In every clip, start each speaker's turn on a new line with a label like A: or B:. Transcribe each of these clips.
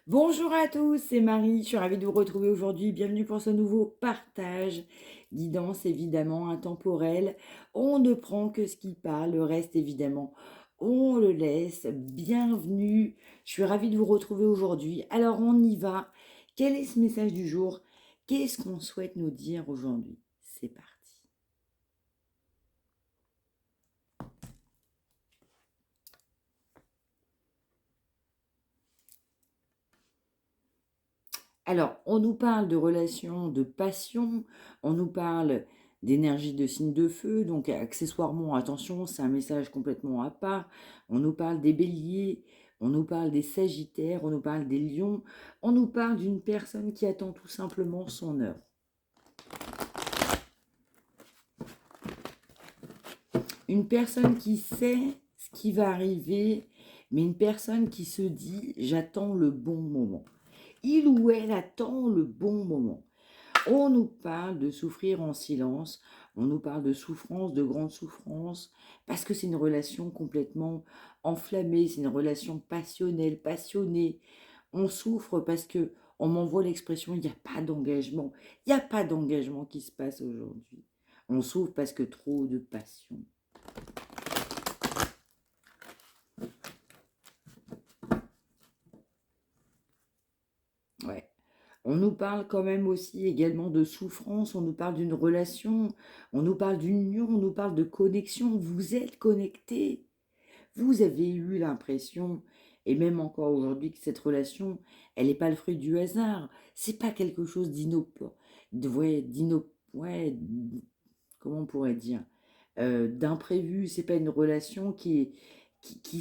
A: Bonjour à tous, c'est Marie, je suis ravie de vous retrouver aujourd'hui. Bienvenue pour ce nouveau partage. Guidance évidemment intemporelle. On ne prend que ce qui parle, le reste évidemment, on le laisse. Bienvenue, je suis ravie de vous retrouver aujourd'hui. Alors on y va. Quel est ce message du jour? Qu'est-ce qu'on souhaite nous dire aujourd'hui? C'est parti. Alors, on nous parle de relations de passion, on nous parle d'énergie de signe de feu, donc accessoirement, attention, c'est un message complètement à part. On nous parle des béliers, on nous parle des sagittaires, on nous parle des lions, on nous parle d'une personne qui attend tout simplement son heure. Une personne qui sait ce qui va arriver, mais une personne qui se dit, j'attends le bon moment. Il ou elle attend le bon moment. On nous parle de souffrir en silence, on nous parle de souffrance, de grande souffrance, parce que c'est une relation complètement enflammée, c'est une relation passionnelle, passionnée. On souffre parce que on m'envoie l'expression, il n'y a pas d'engagement. Il n'y a pas d'engagement qui se passe aujourd'hui. On souffre parce que trop de passion. Ouais. On nous parle quand même aussi également de souffrance, on nous parle d'une relation, on nous parle d'union, on nous parle de connexion. Vous êtes connectés. Vous avez eu l'impression, et même encore aujourd'hui, que cette relation, elle n'est pas le fruit du hasard. C'est pas quelque chose ouais, comment on pourrait dire, d'imprévu. C'est pas une relation qui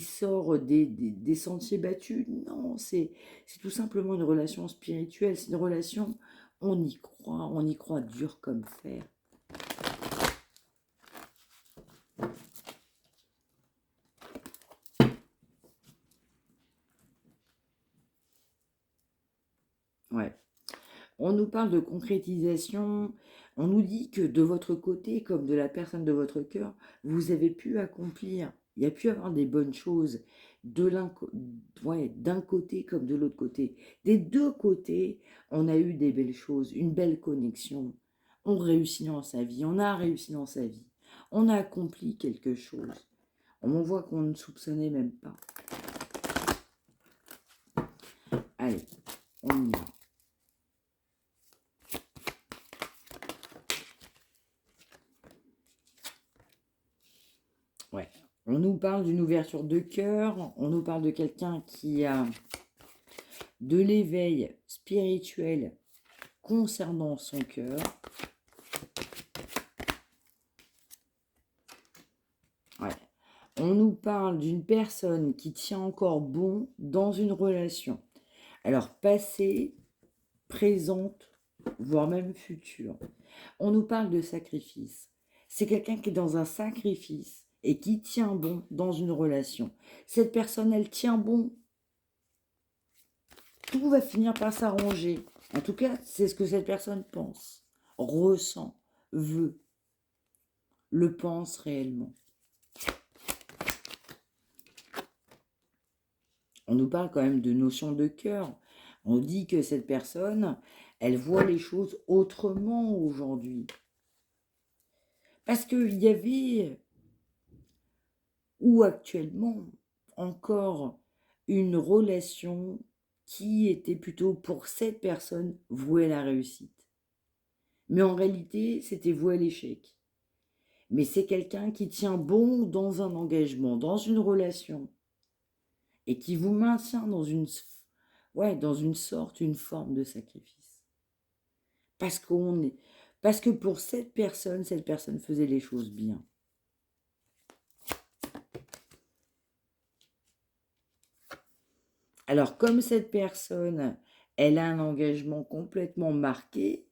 A: sort des sentiers battus. Non, c'est tout simplement une relation spirituelle. C'est une relation, on y croit dur comme fer. Ouais. On nous parle de concrétisation, on nous dit que de votre côté, comme de la personne de votre cœur, vous avez pu accomplir, il y a pu avoir des bonnes choses ouais, d'un côté comme de l'autre côté. Des deux côtés, on a eu des belles choses, une belle connexion. On réussit dans sa vie, on a réussi dans sa vie, on a accompli quelque chose. On voit qu'on ne soupçonnait même pas. Allez, on y va. Ouais. On nous parle d'une ouverture de cœur, on nous parle de quelqu'un qui a de l'éveil spirituel concernant son cœur. Ouais. On nous parle d'une personne qui tient encore bon dans une relation. Alors passée, présente, voire même future. On nous parle de sacrifice. C'est quelqu'un qui est dans un sacrifice et qui tient bon dans une relation. Cette personne, elle tient bon. Tout va finir par s'arranger. En tout cas, c'est ce que cette personne pense, ressent, veut, le pense réellement. On nous parle quand même de notion de cœur. On dit que cette personne, elle voit les choses autrement aujourd'hui. Parce qu'il y avait, ou actuellement, encore une relation qui était plutôt pour cette personne vouée à la réussite. Mais en réalité, c'était voué à l'échec. Mais c'est quelqu'un qui tient bon dans un engagement, dans une relation, et qui vous maintient ouais, dans une sorte, une forme de sacrifice. Parce parce que pour cette personne faisait les choses bien. Alors, comme cette personne, elle a un engagement complètement marqué,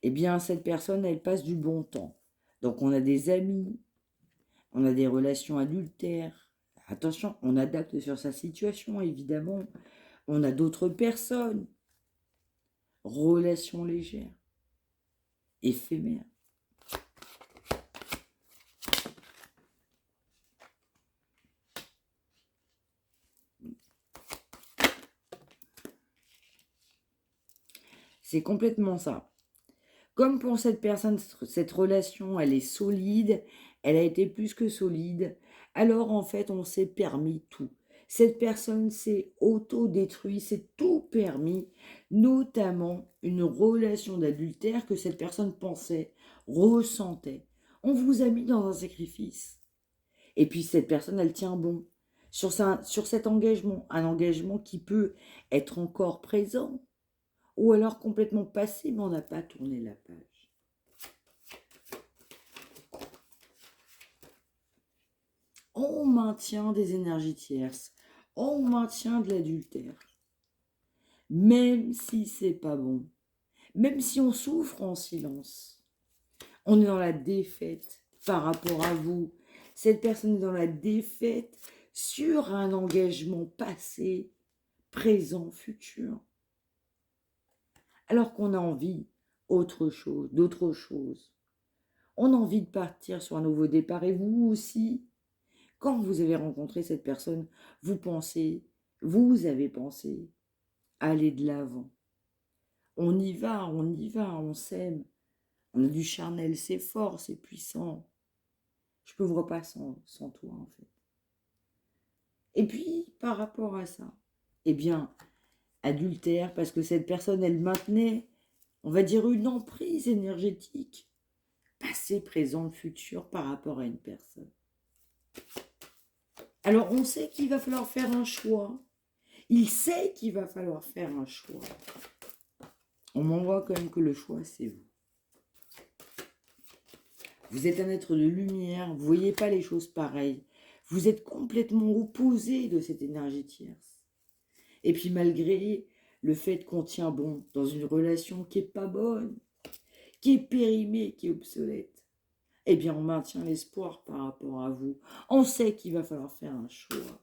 A: eh bien, cette personne, elle passe du bon temps. Donc, on a des amis, on a des relations adultères. Attention, on adapte sur sa situation, évidemment. On a d'autres personnes. Relations légères, éphémères. C'est complètement ça. Comme pour cette personne, cette relation, elle est solide, elle a été plus que solide, alors en fait, on s'est permis tout. Cette personne s'est auto-détruite, s'est tout permis, notamment une relation d'adultère que cette personne pensait, ressentait. On vous a mis dans un sacrifice. Et puis cette personne, elle tient bon sur cet engagement, un engagement qui peut être encore présent, ou alors complètement passé, mais on n'a pas tourné la page. On maintient des énergies tierces, on maintient de l'adultère, même si c'est pas bon, même si on souffre en silence. On est dans la défaite par rapport à vous. Cette personne est dans la défaite sur un engagement passé, présent, futur. Alors qu'on a envie autre chose, d'autre chose. On a envie de partir sur un nouveau départ. Et vous aussi, quand vous avez rencontré cette personne, vous avez pensé aller de l'avant. On y va, on s'aime. On a du charnel, c'est fort, c'est puissant. Je ne me vois pas sans toi, en fait. Et puis, par rapport à ça, eh bien, adultère, parce que cette personne, elle maintenait, on va dire, une emprise énergétique, passé, présent, futur, par rapport à une personne. Alors, on sait qu'il va falloir faire un choix. Il sait qu'il va falloir faire un choix. On m'envoie quand même que le choix, c'est vous. Vous êtes un être de lumière, vous ne voyez pas les choses pareilles. Vous êtes complètement opposé de cette énergie tierce. Et puis malgré le fait qu'on tient bon dans une relation qui n'est pas bonne, qui est périmée, qui est obsolète, eh bien on maintient l'espoir par rapport à vous. On sait qu'il va falloir faire un choix.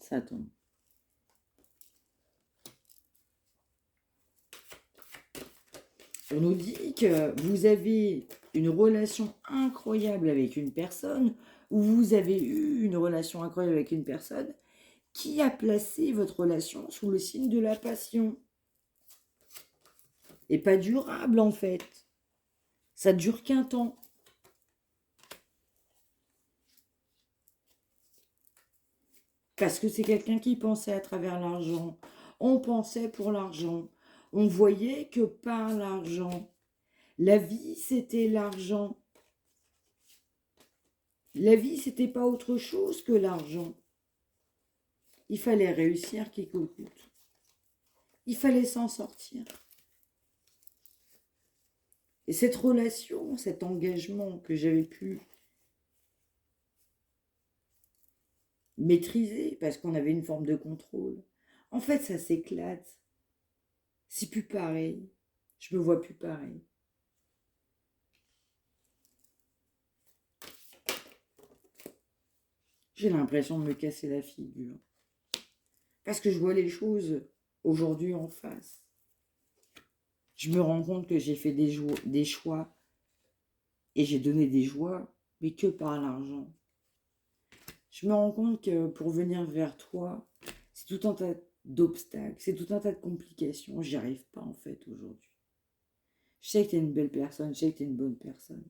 A: Ça tombe. On nous dit que vous avez une relation incroyable avec une personne, ou vous avez eu une relation incroyable avec une personne qui a placé votre relation sous le signe de la passion. Et pas durable en fait. Ça dure qu'un temps. Parce que c'est quelqu'un qui pensait à travers l'argent. On pensait pour l'argent. On voyait que par l'argent. La vie, c'était l'argent. La vie, c'était pas autre chose que l'argent. Il fallait réussir qui que coûte. Il fallait s'en sortir. Et cette relation, cet engagement que j'avais pu maîtriser, parce qu'on avait une forme de contrôle, en fait, ça s'éclate. C'est plus pareil. Je me vois plus pareil. J'ai l'impression de me casser la figure. Parce que je vois les choses aujourd'hui en face. Je me rends compte que j'ai fait des choix et j'ai donné des joies, mais que par l'argent. Je me rends compte que pour venir vers toi, c'est tout un tas d'obstacles, c'est tout un tas de complications. J'y arrive pas en fait aujourd'hui. Je sais que tu es une belle personne, je sais que tu es une bonne personne.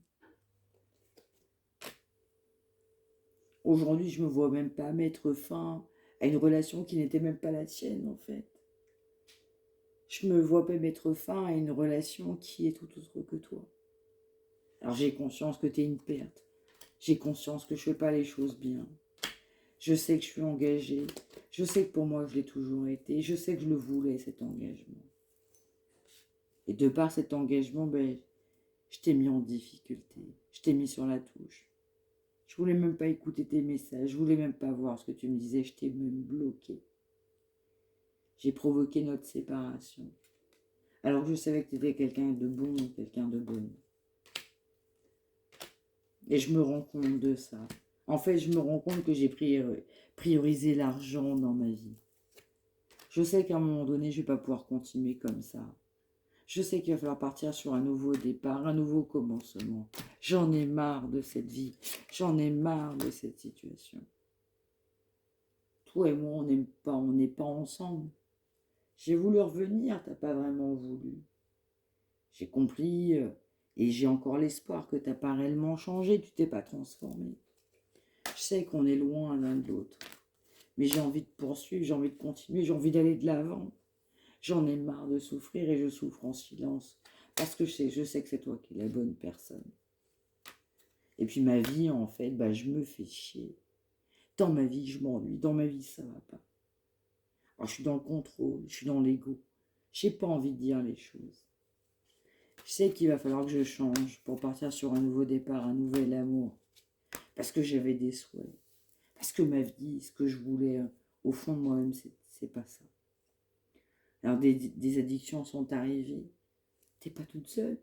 A: Aujourd'hui, je me vois même pas mettre fin à une relation qui n'était même pas la tienne en fait. Je me vois pas mettre fin à une relation qui est tout autre que toi. Alors j'ai conscience que tu es une perte. J'ai conscience que je fais pas les choses bien. Je sais que je suis engagée. Je sais que pour moi, je l'ai toujours été. Je sais que je le voulais, cet engagement. Et de par cet engagement, je t'ai mis en difficulté. Je t'ai mis sur la touche. Je voulais même pas écouter tes messages. Je voulais même pas voir ce que tu me disais. Je t'ai même bloqué. J'ai provoqué notre séparation. Alors que je savais que tu étais quelqu'un de bon, quelqu'un de bonne. Et je me rends compte de ça. En fait, je me rends compte que j'ai priorisé l'argent dans ma vie. Je sais qu'à un moment donné, je ne vais pas pouvoir continuer comme ça. Je sais qu'il va falloir partir sur un nouveau départ, un nouveau commencement. J'en ai marre de cette vie. J'en ai marre de cette situation. Toi et moi, on n'est pas ensemble. J'ai voulu revenir, t'as pas vraiment voulu. J'ai compris et j'ai encore l'espoir que t'as pas réellement changé, tu t'es pas transformé. Je sais qu'on est loin l'un de l'autre, mais j'ai envie de poursuivre, j'ai envie de continuer, j'ai envie d'aller de l'avant. J'en ai marre de souffrir et je souffre en silence. Parce que je sais que c'est toi qui es la bonne personne. Et puis ma vie, en fait, bah, je me fais chier. Dans ma vie, je m'ennuie. Dans ma vie, ça va pas. Alors, je suis dans le contrôle, je suis dans l'ego. J'ai pas envie de dire les choses. Je sais qu'il va falloir que je change pour partir sur un nouveau départ, un nouvel amour. Parce que j'avais des souhaits. Parce que ma vie, ce que je voulais, au fond de moi-même, c'est pas ça. Alors des addictions sont arrivées. T'es pas toute seule.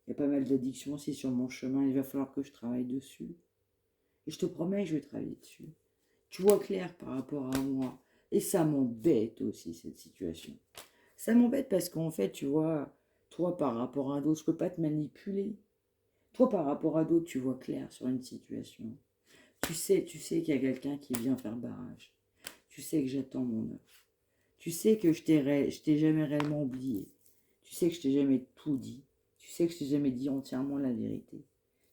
A: Il y a pas mal d'addictions aussi sur mon chemin. Il va falloir que je travaille dessus. Et je te promets, je vais travailler dessus. Tu vois clair par rapport à moi. Et ça m'embête aussi, cette situation. Ça m'embête parce qu'en fait, tu vois, toi par rapport à d'autres, je peux pas te manipuler. Toi par rapport à d'autres, tu vois clair sur une situation. Tu sais qu'il y a quelqu'un qui vient faire barrage. Tu sais que j'attends mon heure. Tu sais que je t'ai jamais réellement oublié. Tu sais que je t'ai jamais tout dit. Tu sais que je t'ai jamais dit entièrement la vérité.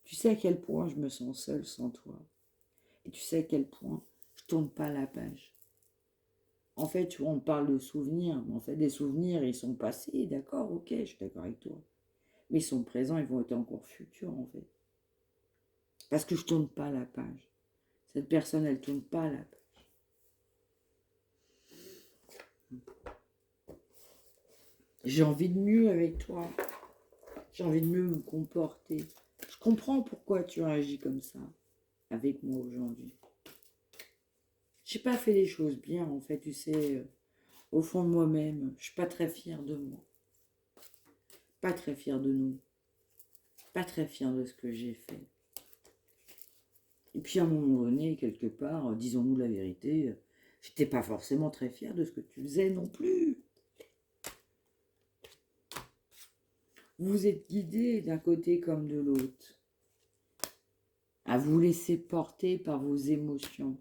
A: Tu sais à quel point je me sens seule sans toi. Et tu sais à quel point je tourne pas la page. En fait, tu vois, on parle de souvenirs, mais en fait, des souvenirs, ils sont passés, d'accord, ok, je suis d'accord avec toi. Mais ils sont présents, ils vont être encore futurs, en fait. Parce que je tourne pas la page. Cette personne, elle tourne pas la page. J'ai envie de mieux avec toi. J'ai envie de mieux me comporter. Je comprends pourquoi tu réagis comme ça avec moi aujourd'hui. J'ai pas fait les choses bien, en fait, tu sais, au fond de moi-même, je suis pas très fière de moi. Pas très fière de nous. Pas très fière de ce que j'ai fait. Et puis à un moment donné, quelque part, disons-nous la vérité, j'étais pas forcément très fière de ce que tu faisais non plus. Vous êtes guidé d'un côté comme de l'autre, à vous laisser porter par vos émotions,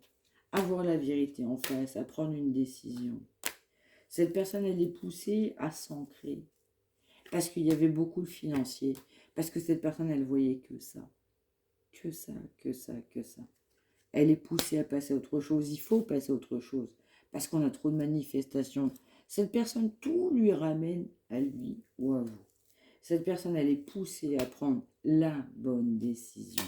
A: à voir la vérité en face, à prendre une décision. Cette personne, elle est poussée à s'ancrer, parce qu'il y avait beaucoup de financier, parce que cette personne, elle voyait que ça, que ça, que ça, que ça. Elle est poussée à passer à autre chose, il faut passer à autre chose, parce qu'on a trop de manifestations. Cette personne, tout lui ramène à lui ou à vous. Cette personne, elle est poussée à prendre la bonne décision,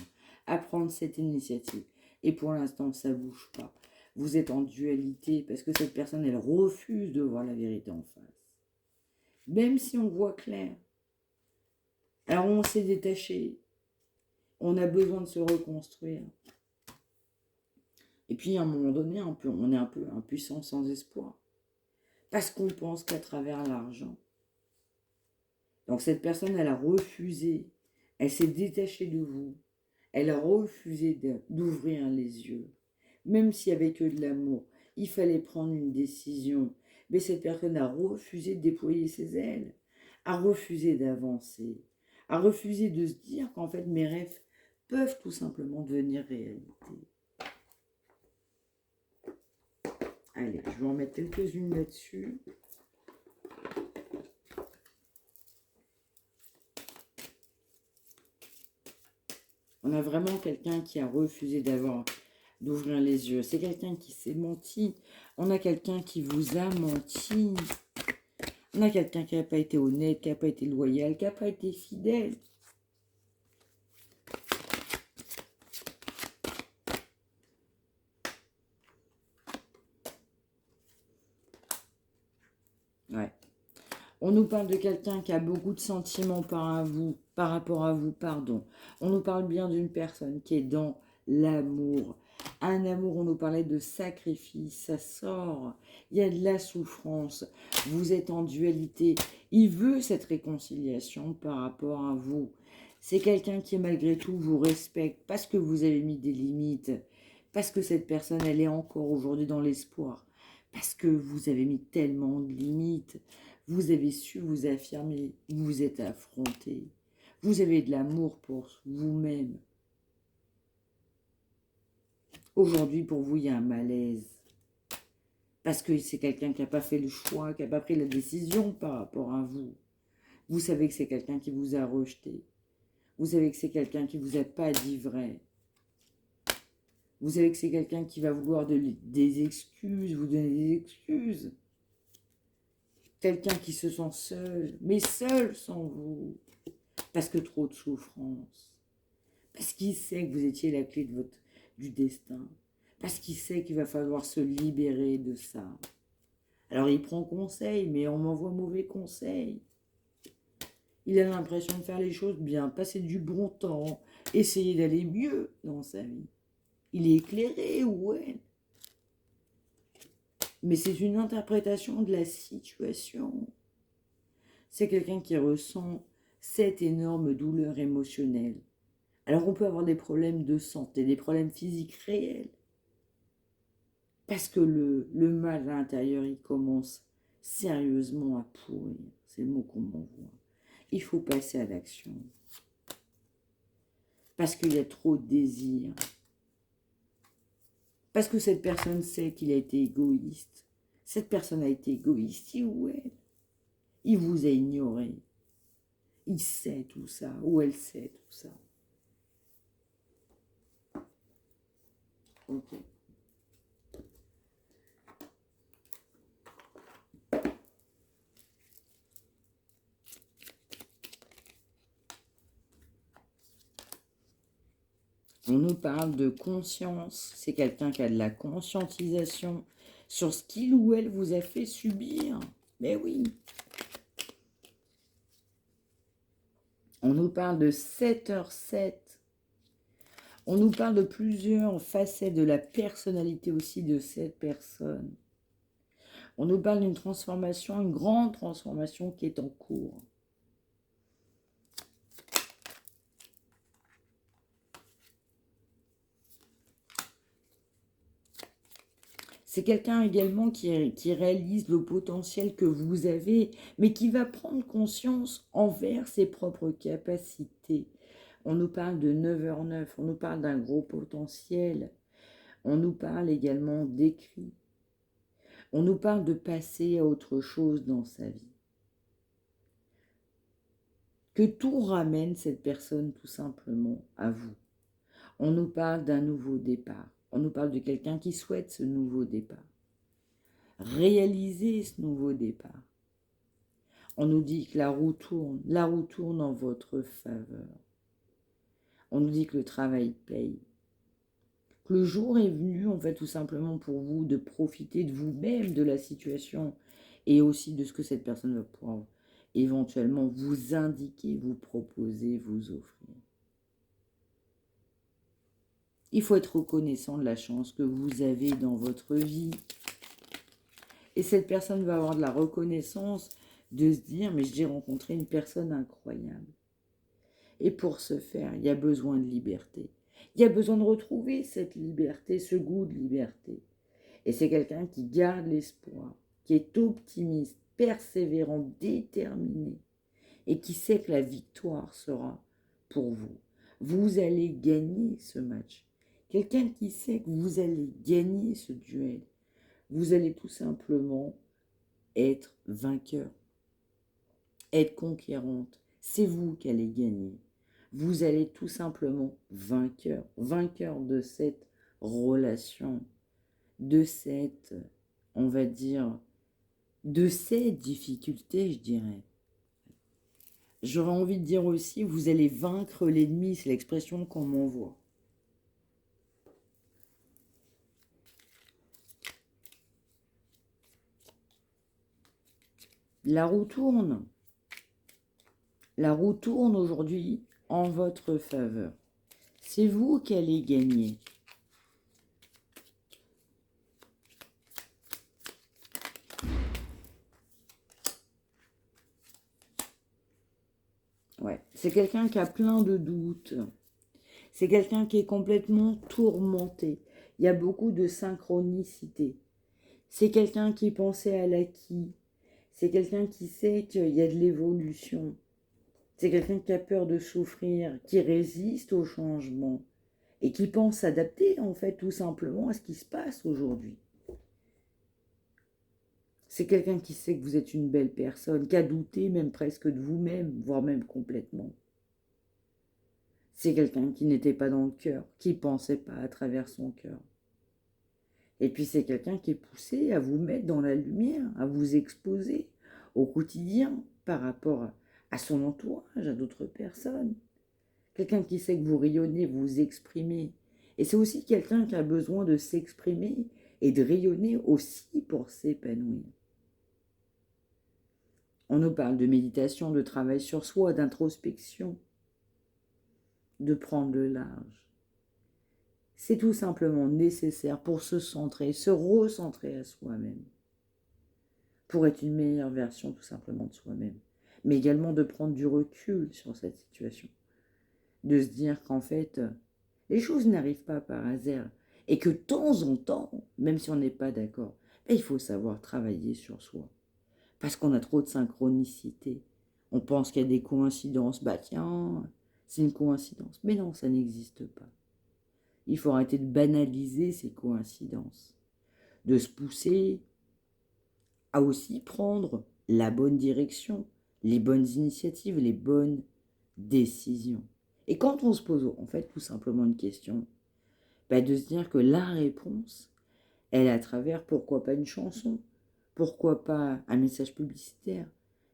A: à prendre cette initiative. Et pour l'instant, ça ne bouge pas. Vous êtes en dualité parce que cette personne, elle refuse de voir la vérité en face. Même si on voit clair. Alors on s'est détaché. On a besoin de se reconstruire. Et puis à un moment donné, on est un peu impuissant sans espoir. Parce qu'on pense qu'à travers l'argent. Donc cette personne, elle a refusé, elle s'est détachée de vous, elle a refusé d'ouvrir les yeux. Même s'il n'y avait que de l'amour, il fallait prendre une décision. Mais cette personne a refusé de déployer ses ailes, a refusé d'avancer, a refusé de se dire qu'en fait mes rêves peuvent tout simplement devenir réalité. Allez, je vais en mettre quelques-unes là-dessus. On a vraiment quelqu'un qui a refusé d'ouvrir les yeux. C'est quelqu'un qui s'est menti. On a quelqu'un qui vous a menti. On a quelqu'un qui n'a pas été honnête, qui n'a pas été loyal, qui n'a pas été fidèle. Ouais. On nous parle de quelqu'un qui a beaucoup de sentiments par rapport à vous, pardon. On nous parle bien d'une personne qui est dans l'amour. Un amour, on nous parlait de sacrifice, ça sort. Il y a de la souffrance. Vous êtes en dualité. Il veut cette réconciliation par rapport à vous. C'est quelqu'un qui, malgré tout, vous respecte parce que vous avez mis des limites. Parce que cette personne, elle est encore aujourd'hui dans l'espoir. Parce que vous avez mis tellement de limites. Vous avez su vous affirmer, vous vous êtes affronté. Vous avez de l'amour pour vous-même. Aujourd'hui, pour vous, il y a un malaise. Parce que c'est quelqu'un qui n'a pas fait le choix, qui n'a pas pris la décision par rapport à vous. Vous savez que c'est quelqu'un qui vous a rejeté. Vous savez que c'est quelqu'un qui ne vous a pas dit vrai. Vous savez que c'est quelqu'un qui va vouloir des excuses, vous donner des excuses. Quelqu'un qui se sent seul, mais seul sans vous. Parce que trop de souffrance. Parce qu'il sait que vous étiez la clé de du destin. Parce qu'il sait qu'il va falloir se libérer de ça. Alors il prend conseil, mais on m'envoie mauvais conseil. Il a l'impression de faire les choses bien, passer du bon temps, essayer d'aller mieux dans sa vie. Il est éclairé, ouais. Mais c'est une interprétation de la situation. C'est quelqu'un qui ressent cette énorme douleur émotionnelle. Alors on peut avoir des problèmes de santé, des problèmes physiques réels. Parce que le mal à l'intérieur, il commence sérieusement à pourrir. C'est le mot qu'on m'envoie. Il faut passer à l'action. Parce qu'il y a trop de désir. Parce que cette personne sait qu'il a été égoïste. Cette personne a été égoïste, il ou elle. Il vous a ignoré. Il sait tout ça, ou elle sait tout ça. Ok. On nous parle de conscience. C'est quelqu'un qui a de la conscientisation sur ce qu'il ou elle vous a fait subir. Mais oui. On nous parle de 7h7. On nous parle de plusieurs facettes de la personnalité aussi de cette personne. On nous parle d'une transformation, une grande transformation qui est en cours. C'est quelqu'un également qui réalise le potentiel que vous avez, mais qui va prendre conscience envers ses propres capacités. On nous parle de 9h9, on nous parle d'un gros potentiel. On nous parle également d'écrit. On nous parle de passer à autre chose dans sa vie. Que tout ramène cette personne tout simplement à vous. On nous parle d'un nouveau départ. On nous parle de quelqu'un qui souhaite ce nouveau départ. Réaliser ce nouveau départ. On nous dit que la roue tourne en votre faveur. On nous dit que le travail paye. Que le jour est venu, en fait, tout simplement pour vous, de profiter de vous-même, de la situation, et aussi de ce que cette personne va pouvoir éventuellement vous indiquer, vous proposer, vous offrir. Il faut être reconnaissant de la chance que vous avez dans votre vie. Et cette personne va avoir de la reconnaissance de se dire, mais j'ai rencontré une personne incroyable. Et pour ce faire, il y a besoin de liberté. Il y a besoin de retrouver cette liberté, ce goût de liberté. Et c'est quelqu'un qui garde l'espoir, qui est optimiste, persévérant, déterminé, et qui sait que la victoire sera pour vous. Vous allez gagner ce match. Quelqu'un qui sait que vous allez gagner ce duel. Vous allez tout simplement être vainqueur, être conquérante. C'est vous qui allez gagner. Vous allez tout simplement vainqueur de cette relation, de cette, on va dire, de ces difficultés, je dirais. J'aurais envie de dire aussi, vous allez vaincre l'ennemi, c'est l'expression qu'on m'envoie. La roue tourne. La roue tourne aujourd'hui en votre faveur. C'est vous qui allez gagner. Ouais, c'est quelqu'un qui a plein de doutes. C'est quelqu'un qui est complètement tourmenté. Il y a beaucoup de synchronicité. C'est quelqu'un qui pensait à l'acquis. C'est quelqu'un qui sait qu'il y a de l'évolution. C'est quelqu'un qui a peur de souffrir, qui résiste au changement et qui pense s'adapter, en fait, tout simplement à ce qui se passe aujourd'hui. C'est quelqu'un qui sait que vous êtes une belle personne, qui a douté même presque de vous-même, voire même complètement. C'est quelqu'un qui n'était pas dans le cœur, qui ne pensait pas à travers son cœur. Et puis c'est quelqu'un qui est poussé à vous mettre dans la lumière, à vous exposer au quotidien par rapport à son entourage, à d'autres personnes. Quelqu'un qui sait que vous rayonnez, vous exprimez. Et c'est aussi quelqu'un qui a besoin de s'exprimer et de rayonner aussi pour s'épanouir. On nous parle de méditation, de travail sur soi, d'introspection, de prendre le large. C'est tout simplement nécessaire pour se centrer, se recentrer à soi-même, pour être une meilleure version tout simplement de soi-même, mais également de prendre du recul sur cette situation, de se dire qu'en fait, les choses n'arrivent pas par hasard, et que de temps en temps, même si on n'est pas d'accord, il faut savoir travailler sur soi, parce qu'on a trop de synchronicité. On pense qu'il y a des coïncidences, bah tiens, c'est une coïncidence, mais non, ça n'existe pas. Il faut arrêter de banaliser ces coïncidences, de se pousser à aussi prendre la bonne direction, les bonnes initiatives, les bonnes décisions. Et quand on se pose en fait tout simplement une question, de se dire que la réponse, elle est à travers pourquoi pas une chanson, pourquoi pas un message publicitaire.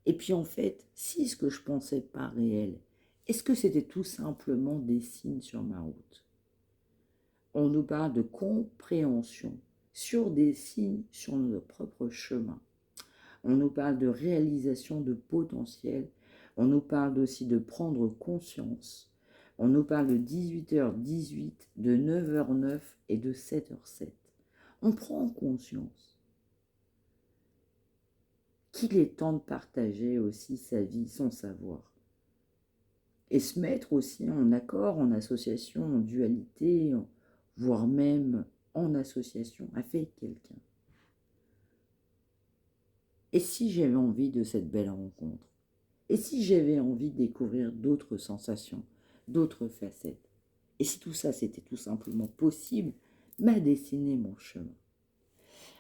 A: Et puis en fait, si ce que je pensais pas réel, est-ce que c'était tout simplement des signes sur ma route? On nous parle de compréhension sur des signes sur notre propre chemin. On nous parle de réalisation de potentiel. On nous parle aussi de prendre conscience. On nous parle de 18h18, de 9h09 et de 7h07. On prend conscience qu'il est temps de partager aussi sa vie, son savoir. Et se mettre aussi en accord, en association, en dualité, voire même en association avec quelqu'un. Et si j'avais envie de cette belle rencontre? Et si j'avais envie de découvrir d'autres sensations, d'autres facettes? Et si tout ça, c'était tout simplement possible, m'a dessiné mon chemin.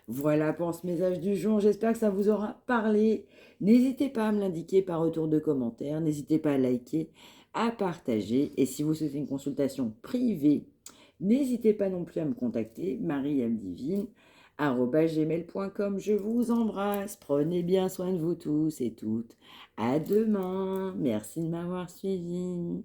A: Voilà pour ce message du jour, j'espère que ça vous aura parlé. N'hésitez pas à me l'indiquer par retour de commentaire, n'hésitez pas à liker, à partager. Et si vous souhaitez une consultation privée, n'hésitez pas non plus à me contacter, mariamdivine@gmail.com. Je vous embrasse, prenez bien soin de vous tous et toutes. À demain, merci de m'avoir suivi.